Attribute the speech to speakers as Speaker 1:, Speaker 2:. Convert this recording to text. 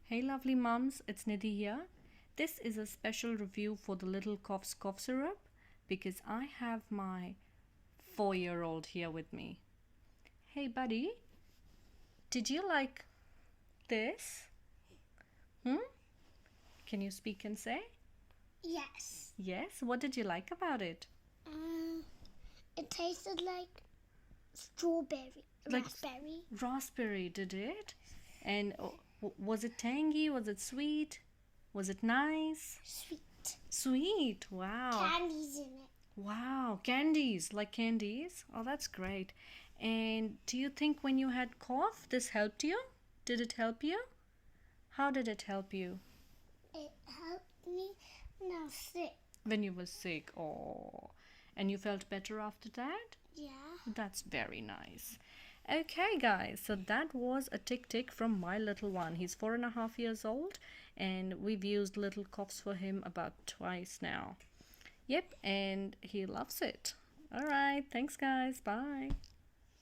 Speaker 1: Hey lovely mums, it's Nidhi here. This is a special review for the Little Coughs cough syrup because I have my 4-year-old here with me. Hey buddy, did you like this? Can you speak and say?
Speaker 2: Yes.
Speaker 1: Yes, what did you like about it?
Speaker 2: It tasted like strawberry,
Speaker 1: Like
Speaker 2: raspberry.
Speaker 1: Raspberry, did it? And was it tangy? Was it sweet? Was it nice?
Speaker 2: Sweet.
Speaker 1: Sweet, wow.
Speaker 2: Candies in it.
Speaker 1: Wow, candies, like candies. Oh, that's great. And do you think when you had cough, this helped you? Did it help you? How did it help you?
Speaker 2: It helped me when I was sick.
Speaker 1: When you were sick. Oh, and you felt better after that?
Speaker 2: Yeah.
Speaker 1: That's very nice. Okay, guys, so that was a tick tick from my little one. He's 4.5 years old, and we've used little coughs for him about twice now. Yep, and he loves it. All right, thanks, guys. Bye.